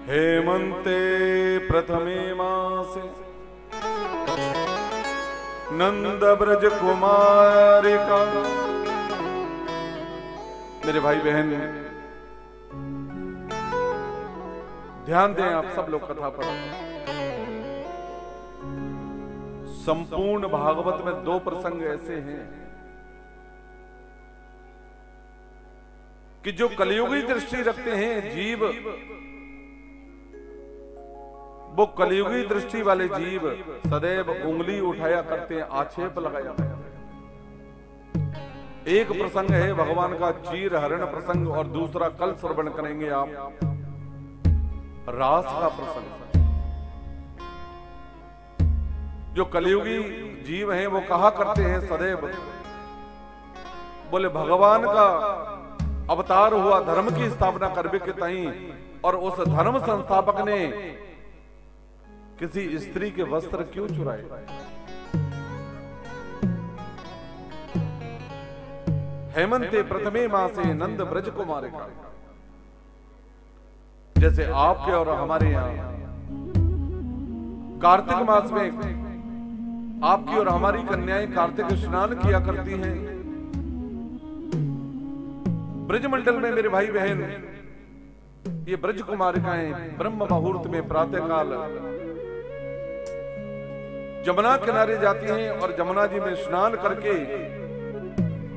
हेमंते प्रथमे मासे नंद ब्रज कुमारिका। मेरे भाई बहन ध्यान दें, आप सब लोग कथा पर। संपूर्ण भागवत में दो प्रसंग ऐसे हैं कि जो कलियुगी दृष्टि रखते हैं जीव, वो कलियुगी दृष्टि वाले जीव सदैव उंगली उठाया करते हैं, आक्षेप लगाया। एक प्रसंग है भगवान का चीर हरण प्रसंग, और दूसरा कल श्रवण करेंगे आप रास का प्रसंग। जो कलियुगी जीव हैं वो कहा करते हैं सदैव, बोले भगवान का अवतार हुआ धर्म की स्थापना करने के ताई, और उस धर्म संस्थापक ने किसी स्त्री के वस्त्र क्यों चुराए। हेमंते प्रथमे मासे नंद ब्रज कुमारिका। जैसे आपके और हमारे यहां कार्तिक मास में आपकी और हमारी कन्याएं कार्तिक स्नान किया करती हैं। ब्रजमंडल में मेरे भाई बहन ये ब्रज कुमारिकाएं ब्रह्म मुहूर्त में प्रातःकाल जमुना किनारे जाती हैं और जमुना जी में स्नान करके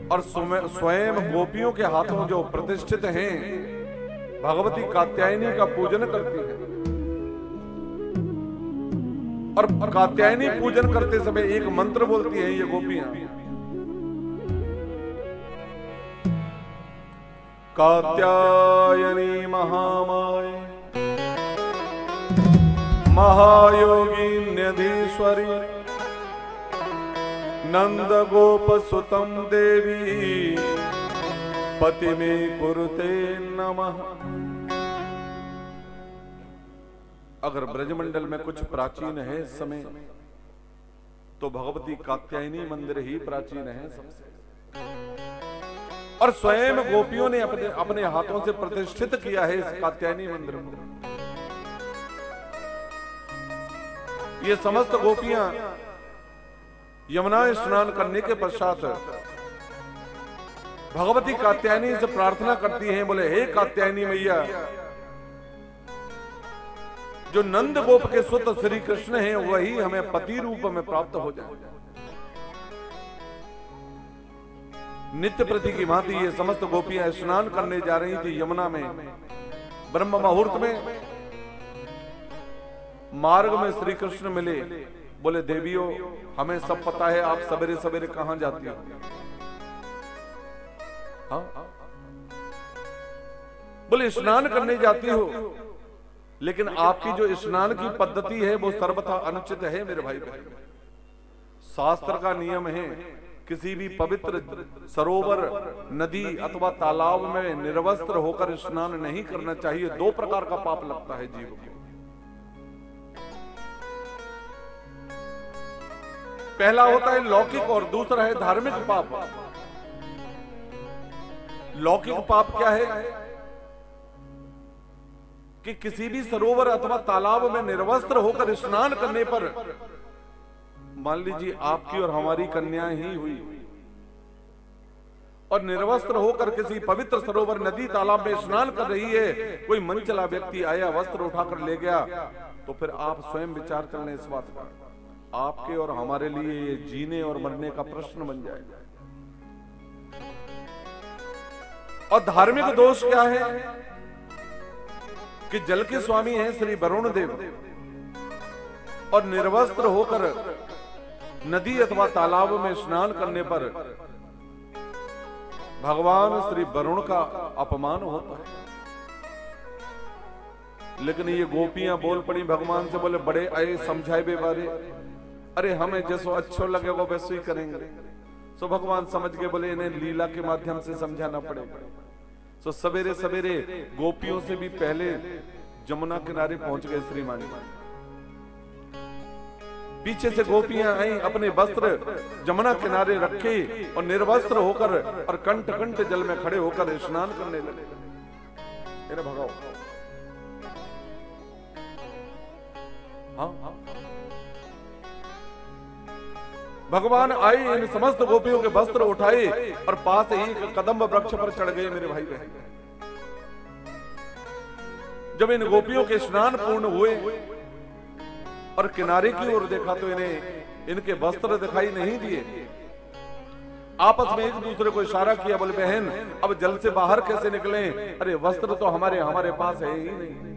और स्वयं गोपियों के हाथों जो प्रतिष्ठित हैं भगवती कात्यायनी का पूजन करती हैं। और कात्यायनी पूजन करते समय एक मंत्र बोलती हैं ये गोपियां, कात्यायनी महामाय महायोगिन्यधीश्वरी नंद गोप सुतम देवी पति में कुरुते नमः। अगर ब्रजमंडल में कुछ प्राचीन है समय, तो भगवती कात्यायनी मंदिर ही प्राचीन है सबसे। और स्वयं गोपियों ने अपने हाथों से प्रतिष्ठित किया है इस कात्यायनी मंदिर को। ये समस्त गोपियां यमुना स्नान करने के पश्चात भगवती कात्यायनी से प्रार्थना करती हैं, बोले हे कात्यायनी मैया, जो नंद गोप के सुत श्री कृष्ण हैं वही हमें पति रूप में प्राप्त हो जाए। नित्य प्रति की भांति ये समस्त गोपियां स्नान करने जा रही थी यमुना में। ब्रह्म मुहूर्त में मार्ग में श्री कृष्ण मिले, बोले देवियों हमें सब पता है आप सवेरे सवेरे कहां जाती हो। हाँ? बोले स्नान करने जाती हो, लेकिन आपकी जो स्नान की पद्धति है वो सर्वथा अनुचित है मेरे भाई बहन। शास्त्र का नियम है किसी भी पवित्र सरोवर, नदी अथवा तालाब में निर्वस्त्र होकर स्नान नहीं करना चाहिए। दो प्रकार का पाप लगता है जीव को। पहला होता है लौकिक और दूसरा है धार्मिक पाप। लौकिक पाप क्या है कि किसी भी सरोवर अथवा तालाब में निर्वस्त्र होकर स्नान करने पर, मान लीजिए आपकी और हमारी कन्याएं ही हुई और निर्वस्त्र होकर किसी पवित्र सरोवर, नदी, तालाब में स्नान कर रही है, कोई मनचला व्यक्ति आया वस्त्र उठाकर ले गया, तो फिर आप स्वयं विचार कर लें इस बात का, आपके और हमारे लिए ये जीने और मरने का प्रश्न बन जाएगा। और धार्मिक दोष क्या है कि जल के स्वामी हैं श्री वरुण देव, और निर्वस्त्र होकर नदी अथवा तालाब में स्नान करने पर भगवान श्री वरुण का अपमान होता है। लेकिन ये गोपियां बोल पड़ी भगवान से, बोले बड़े आए समझाए बे बारे, अरे हमें जैसो अच्छो लगेगा वैसे ही करेंगे। सो भगवान समझ के बोले इन्हें लीला के माध्यम से समझाना पड़ेगा। सो सवेरे सवेरे गोपियों से भी पहले जमुना किनारे पहुंच गए श्रीमान। पीछे से गोपियां आई, अपने वस्त्र जमुना किनारे रखे और निर्वस्त्र होकर और कंठ कंठ जल में खड़े होकर स्नान करने लगे। भगाओ हाँ, भगवान आए, इन समस्त गोपियों के वस्त्र उठाए और पास ही एक कदम्ब वृक्ष पर चढ़ गए मेरे भाई बहन। जब इन गोपियों के स्नान पूर्ण हुए और किनारे की ओर देखा तो इन्हें इनके वस्त्र दिखाई नहीं दिए। आपस में एक दूसरे को इशारा किया, बोले बहन अब जल से बाहर कैसे निकले? अरे वस्त्र तो हमारे पास है ही नहीं।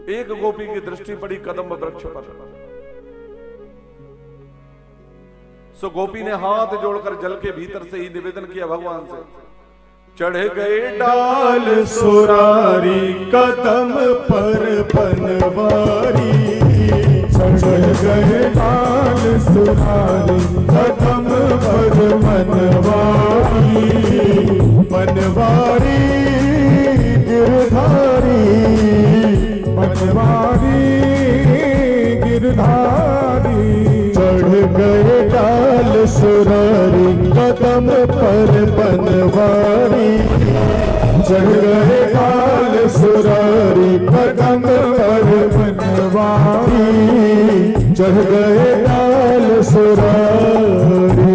एक गोपी की दृष्टि पड़ी कदम्ब वृक्ष पर। सो गोपी ने हाथ जोड़कर जल के भीतर से ही निवेदन किया भगवान से, चढ़ गए डाल सुरारी कदम पर बनवारी, चढ़ गए डाल सुरारी कदम पर बनवारी, बनवारी गिरधारी, बनवारी गिरधारी, चढ़ गए डाल सुरारी कदम पर बनवारी, चढ़ गए डाल सुरारी कदम पर बनवारी, चढ़ गए डाल सुरारी।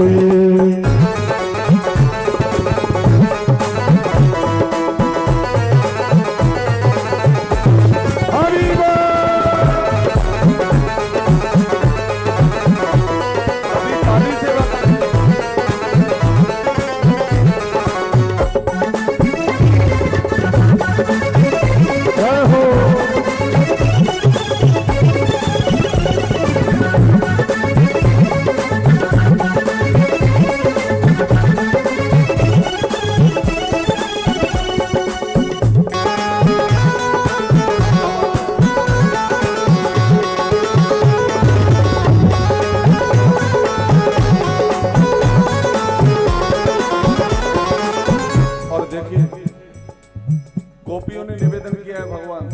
गोपियों ने निवेदन किया है भगवान,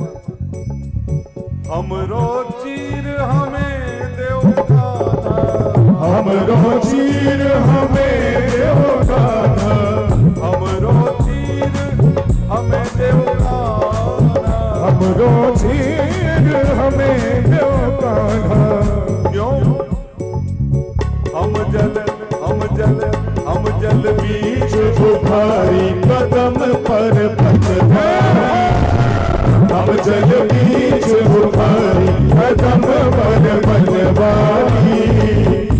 हमरो चीर हमें देव गाना, हमरो चीर हमें देव गाना, हमरो चीर हमें देव गाना, हमरो चीर हमें देव गाना। क्यों? हम जल बीच बुखारी कदम पर पथधारी, हम जल बीच बुखारी कदम पर बनवारी,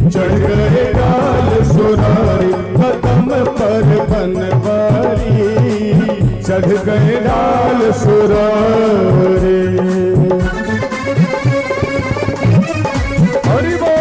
चढ़ गए डाल सुरारी कदम पर बनवारी, चढ़ गए डाल सुरारी। हरि बोल।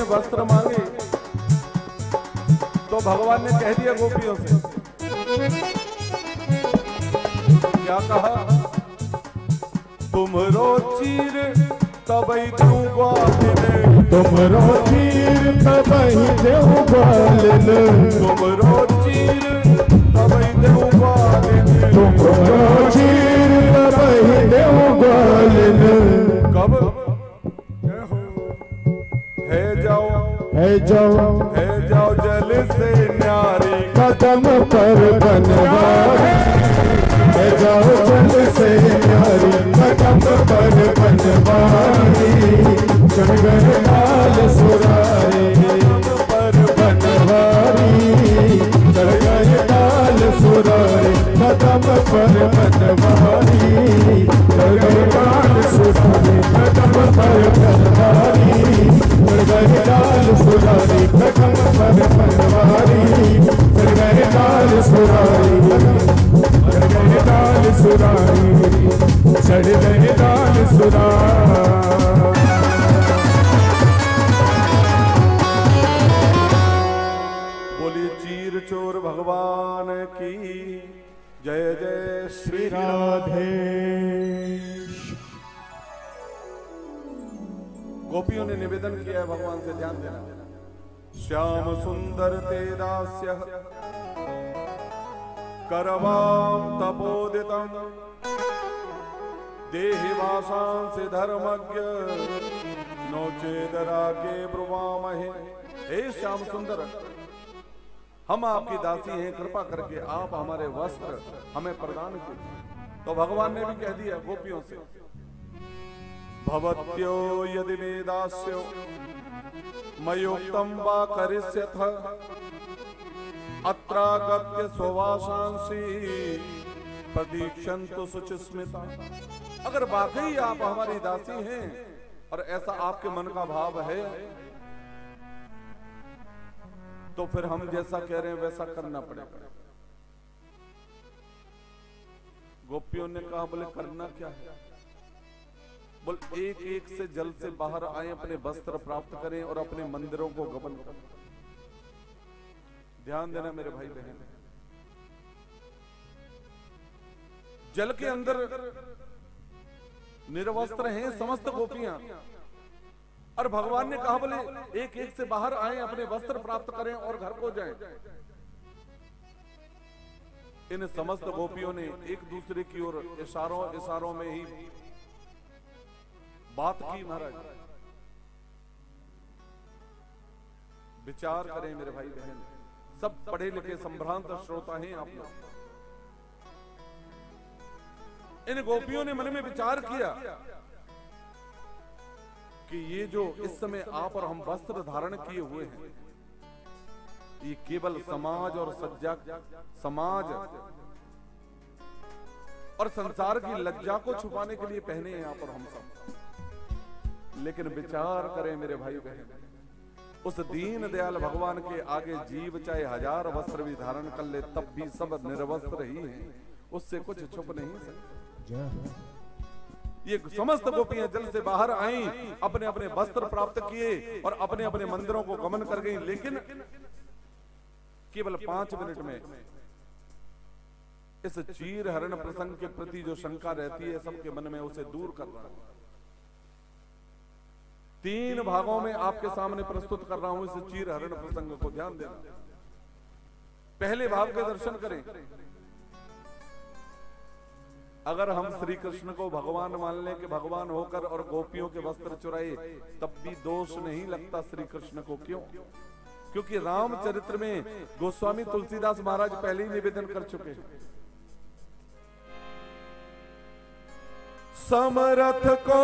वस्त्र मांगे तो भगवान ने कह दिया गोपियों से, क्या कहा? तुमरो चीर तबई दूं ग्वालिने, तुमरो चीर तबई दूं ग्वालिने, तुमरो चीर तबई दूं ग्वालिने, तुमरो चीर तबई दूं ग्वालिने। कब? है जाओ जल से न्यारी कदम पर बनवारी, है जाओ जल से न्यारी कदम पर बनवारी, चढ़ गए डाल सुरारी पर बनवारी, चढ़ गए डाल सुरारी कदम पर बनवारी, चढ़ गए डाल सुरारी कदम पर बनवारी, चढ़ गए डाल सुरारी कदम पर बनवारी, चढ़ गए डाल सुरारी, चढ़ गए डाल सुरारी, चढ़ गए डाल सुरारी। की जय जय श्री राधे। गोपियों ने निवेदन किया है भगवान से, ध्यान देना। श्याम सुंदर ते दास्य करवाम तपोदितम देहि वासांसि धर्मज्ञ नोचेदरा के ब्रुवामहे। हे श्याम सुंदर, हम आपकी दासी हैं, कृपा करके आप हमारे वस्त्र हमें प्रदान कीजिए। तो भगवान ने भी कह दिया गोपियों से, भवत्यो यदि मे दास्यो मयोक्तम वा करिष्यथ अत्रागत्य स्ववासांसि प्रतीक्षन्तु शुचिस्मिता। अगर वाकई आप हमारी दासी हैं और ऐसा आपके मन का भाव है तो फिर हम जैसा कह रहे हैं वैसा करना पड़ेगा। गोपियों ने कहा, बोले करना क्या है? बोल एक एक से जल से बाहर आए, अपने वस्त्र प्राप्त करें और अपने मंदिरों को गमन करें। ध्यान देना मेरे भाई बहन, जल के अंदर निर्वस्त्र हैं समस्त गोपियां, और भगवान ने कहा बोले एक एक से बाहर आए, अपने वस्त्र प्राप्त करें और घर को जाएं। इन समस्त गोपियों ने एक दूसरे की ओर इशारों में ही बात की। महाराज विचार करें मेरे भाई बहन, सब पढ़े लिखे संभ्रांत श्रोता हैं आप लोग। इन गोपियों ने मन में विचार किया कि ये जो इस समय आप और हम वस्त्र धारण किए हुए हैं, ये केवल समाज और समाज और संसार की लज्जा को छुपाने के लिए पहने हैं आप और हम सब। लेकिन विचार करें मेरे भाई बहन, उस दीन दयाल भगवान के आगे जीव चाहे 1000 वस्त्र भी धारण कर ले तब भी सब निर्वस्त्र ही हैं, उससे कुछ छुप नहीं सकते। ये समस्त गोपियां जल से बाहर आई, अपने अपने वस्त्र प्राप्त किए और अपने अपने मंदिरों को गमन कर गई। लेकिन केवल 5 मिनट में इस चीर हरण प्रसंग के प्रति जो शंका रहती है सबके मन में, उसे दूर कर रहा हूं। 3 भागों में आपके सामने प्रस्तुत कर रहा हूं इस चीर हरण प्रसंग को, ध्यान देना। पहले भाग के दर्शन करें। अगर हम श्री कृष्ण को भगवान मान लें कि भगवान होकर और गोपियों के वस्त्र चुराए, तब भी दोष नहीं लगता श्री कृष्ण को। क्यों? क्योंकि रामचरित्र में गोस्वामी तुलसीदास महाराज पहले ही निवेदन कर चुके हैं, समरथ को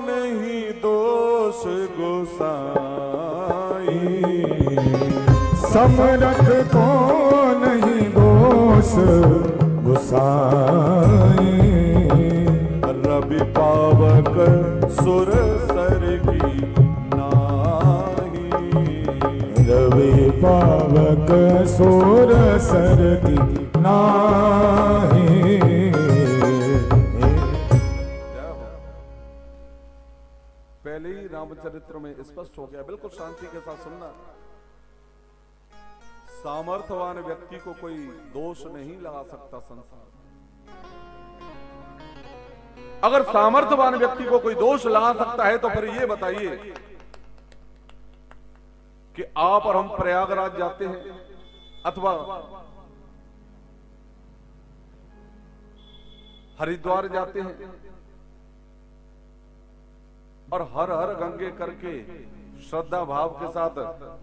नहीं दोष गोसाई, समरथ को नहीं दोष गोसाई, रवि पावक सुर सर की नाही, रवि पावक सुर सर की नाही। पहले ही रामचरित्र में स्पष्ट हो गया, बिल्कुल शांति के साथ सुनना। सामर्थ्यवान व्यक्ति को कोई दोष नहीं लगा सकता संसार। अगर सामर्थ्यवान व्यक्ति को कोई दोष लगा सकता है तो फिर ये बताइए कि आप और हम प्रयागराज जाते हैं अथवा हरिद्वार जाते हैं और हर हर गंगे करके श्रद्धा भाव के साथ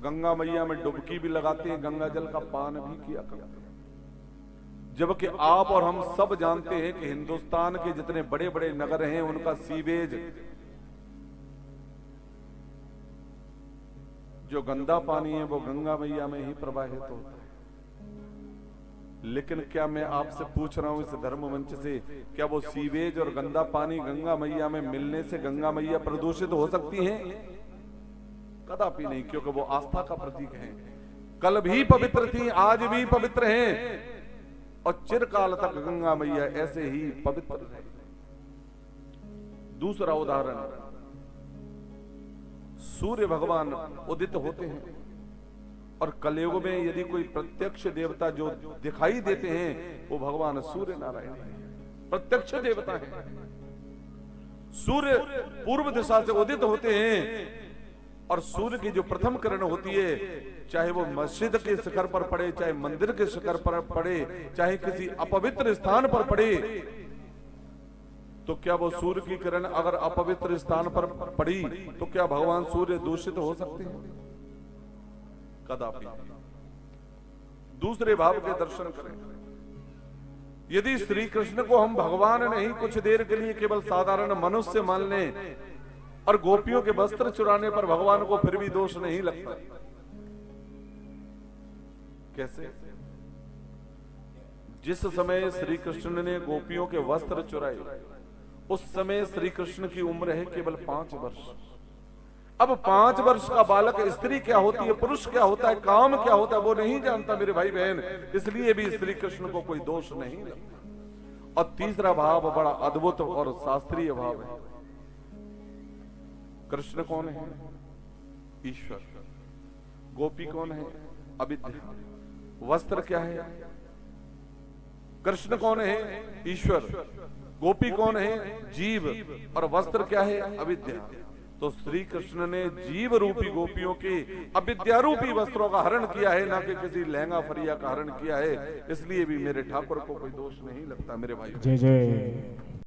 गंगा मैया में डुबकी भी लगाते हैं, गंगा जल का पान भी किया करते हैं। जबकि आप और हम सब जानते हैं कि हिंदुस्तान के जितने बड़े बड़े नगर हैं उनका सीवेज, जो गंदा पानी है वो गंगा मैया में ही प्रवाहित होता है। लेकिन क्या मैं आपसे पूछ रहा हूं इस धर्म मंच से, क्या वो सीवेज और गंदा पानी गंगा मैया में मिलने से गंगा मैया प्रदूषित हो सकती हैं? कदापि नहीं, क्योंकि वो आस्था का प्रतीक है। कल भी पवित्र थी, आज भी पवित्र हैं और चिरकाल तक गंगा मैया ऐसे ही पवित्र है। दूसरा उदाहरण, सूर्य भगवान उदित होते हैं और कलयुग में यदि कोई प्रत्यक्ष देवता जो दिखाई देते हैं वो भगवान सूर्य नारायण हैं, प्रत्यक्ष देवता हैं। सूर्य पूर्व दिशा से उदित होते हैं और सूर्य की जो प्रथम किरण होती है, चाहे वो मस्जिद के शिखर पर पड़े, चाहे मंदिर के शिखर पर पड़े, चाहे किसी अपवित्र स्थान पर पड़े, तो क्या वो सूर्य की किरण अगर अपवित्र स्थान पर पड़ी तो क्या भगवान सूर्य दूषित हो सकते हैं? कदापि। दूसरे भाव के दर्शन करें। यदि श्री कृष्ण को हम भगवान नहीं कुछ देर के लिए केवल साधारण मनुष्य मान लें और गोपियों के वस्त्र चुराने पर भगवान को फिर भी दोष नहीं लगता, कैसे? जिस समय श्री कृष्ण ने गोपियों के वस्त्र चुराए उस समय श्री कृष्ण की उम्र है केवल 5 वर्ष। अब 5 वर्ष का बालक स्त्री क्या होती है, पुरुष क्या होता है, काम क्या होता है, वो नहीं जानता मेरे भाई बहन, इसलिए भी श्री कृष्ण को कोई दोष नहीं लगता। और तीसरा भाव बड़ा अद्भुत और शास्त्रीय भाव है। कृष्ण कौन है? ईश्वर। गोपी कौन है? अविद्या। वस्त्र क्या है? कृष्ण कौन है? ईश्वर। गोपी कौन है? जीव। और वस्त्र क्या है? अविद्या। तो श्री कृष्ण ने जीव रूपी गोपियों के अविद्या रूपी वस्त्रों का हरण किया है, ना कि किसी लहंगा फरिया का हरण किया है। इसलिए भी मेरे ठाकुर को कोई दोष नहीं लगता मेरे भाई। जय जय।